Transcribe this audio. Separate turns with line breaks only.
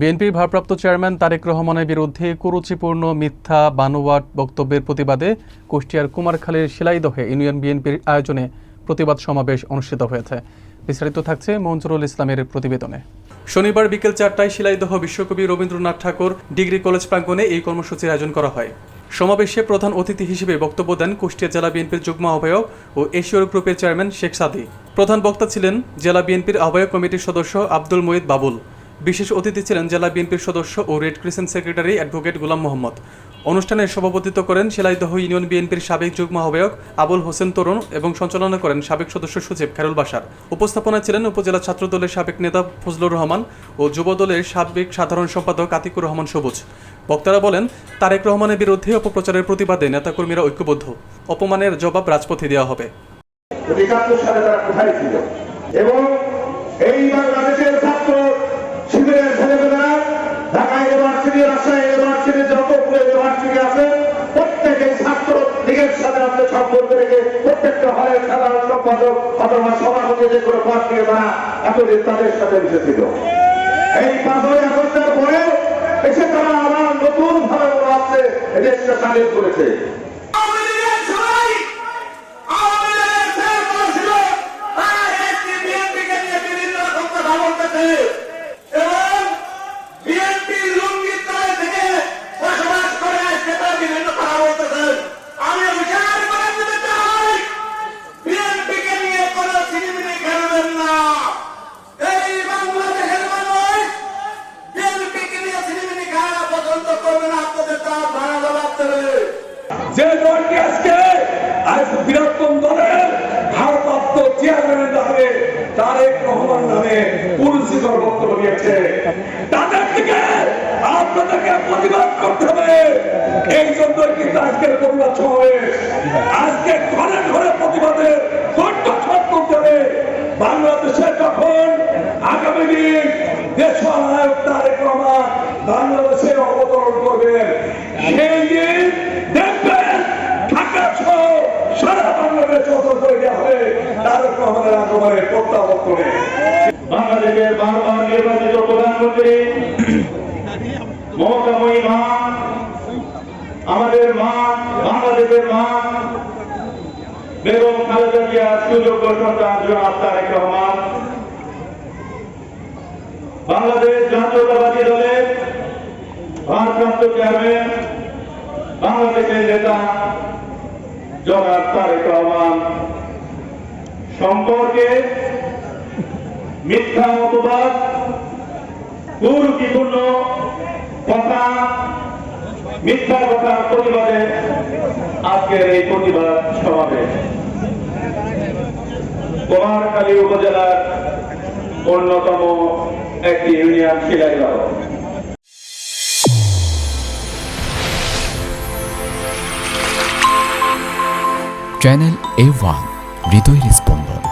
বিএনপির ভারপ্রাপ্ত চেয়ারম্যান তারেক রহমানের বিরুদ্ধে কুরুচিপূর্ণ মিথ্যা বানোয়াট বক্তব্যের প্রতিবাদে কুষ্টিয়ার কুমারখালীর শিলাইদহে ইউনিয়ন বিএনপির আয়োজনে প্রতিবাদ সমাবেশ অনুষ্ঠিত হয়েছে। বিস্তারিত থাকছে মঞ্জুরুল ইসলামের প্রতিবেদনে। শনিবার বিকেল 4টায় শিলাইদহ বিশ্বকবি রবীন্দ্রনাথ ঠাকুর ডিগ্রি কলেজ প্রাঙ্গণে এই কর্মসূচির আয়োজন করা হয়। সমাবেশে প্রধান অতিথি হিসেবে বক্তব্য দেন কুষ্টিয়া জেলা বিএনপির যুগ্ম আহ্বায়ক ও এশিয়র গ্রুপের চেয়ারম্যান শেখ সাদি। প্রধান বক্তা ছিলেন জেলা বিএনপির আহ্বায়ক কমিটির সদস্য আব্দুল মুঈদ বাবুল। বিশেষ অতিথি ছিলেন জেলা বিএনপির সদস্য ও রেড ক্রিসেন্ট সেক্রেটারি অ্যাডভোকেট গোলাম মোহাম্মদ। অনুষ্ঠানে সভাপতিত্ব করেন শিলাইদহ ইউনিয়ন বিএনপির সাবেক যুগ্ম আহ্বায়ক আবুল হোসেন তরুণ এবং সঞ্চালনা করেন সাবেক সদস্য সচিব খায়রুল বাশার। উপস্থাপনায় ছিলেন উপজেলা ছাত্র দলের সাবেক নেতা ফজলুর রহমান ও যুব দলের সাবেক সাধারণ সম্পাদক আতিকুর রহমান সবুজ। বক্তারা বলেন, তারেক রহমানের বিরুদ্ধে অপপ্রচারের প্রতিবাদে নেতাকর্মীরা ঐক্যবদ্ধ। অপমানের জবাব রাজপথে দেওয়া হবে।
এবং এই বাংলাদেশের ছাত্র শিবিরের ছেলেমেয়েরা ঢাকা ইউনিভার্সিটি, রাজশাহী ইউনিভার্সিটি, যত ইউনিভার্সিটি আছে প্রত্যেকেই ছাত্র লীগের সাথে আপনি সম্পর্ক রেখে প্রত্যেকটা হলের সাধারণ সম্পাদক অথবা সভাপতি যে কোনো পদ থেকে তারা এতদিন তাদের সাথে মিশেছিল। এই 5ই আগস্টের পরে এসে তারা আবার নতুন ভাবে আছে দেশটা স্বাধীন করেছে।
যে দলটি আজকে বৃহত্তম দলের ভারপ্রাপ্ত চেয়ারম্যানের নামে তারেক রহমান নামে কুরুচিকর বক্তব্য দিয়েছে, তাদের থেকে আপনাদেরকে প্রতিবাদ করতে হবে। এই জন্যই কিন্তু আজকের প্রতিবাদ সমাবেশ। আজকে ঘরে ঘরে প্রতিবাদের কণ্ঠস্বর করতে হবে। বাংলাদেশে যখন আগামী দিন দেশনায়ক তারেক রহমান বাংলাদেশে অবতরণ করবেন, সেই দিন দেখবেন ঢাকা সহ সারা বাংলাদেশ অবতরণ করে দেওয়া হবে তারেক রহমানের আগমনের প্রত্যাবর্তনে।
বাংলাদেশের বারবার নির্বাচিত প্রধানমন্ত্রী মমতাময়ী মা, আমাদের মা, বাংলাদেশের মা বেগম খালেদা জিয়ার সুযোগ্য সন্তান জনাব তারেক রহমান, বাংলাদেশ জাতীয়তাবাদী দলের ভারপ্রাপ্ত চেয়ারম্যান, বাংলাদেশের নেতা জনাব তারেক রহমান সম্পর্কে মিথ্যা অপবাদ, কুরুচিপূর্ণ কথা, মিথ্যা কথার প্রতিবাদে আজকের এই প্রতিবাদ সমাবেশ। কুমারখালী উপজেলার অন্যতম একটি ইউনিয়ন শিলাইদহ।
চ্যানেল A1 হৃদয়ের স্পন্দন।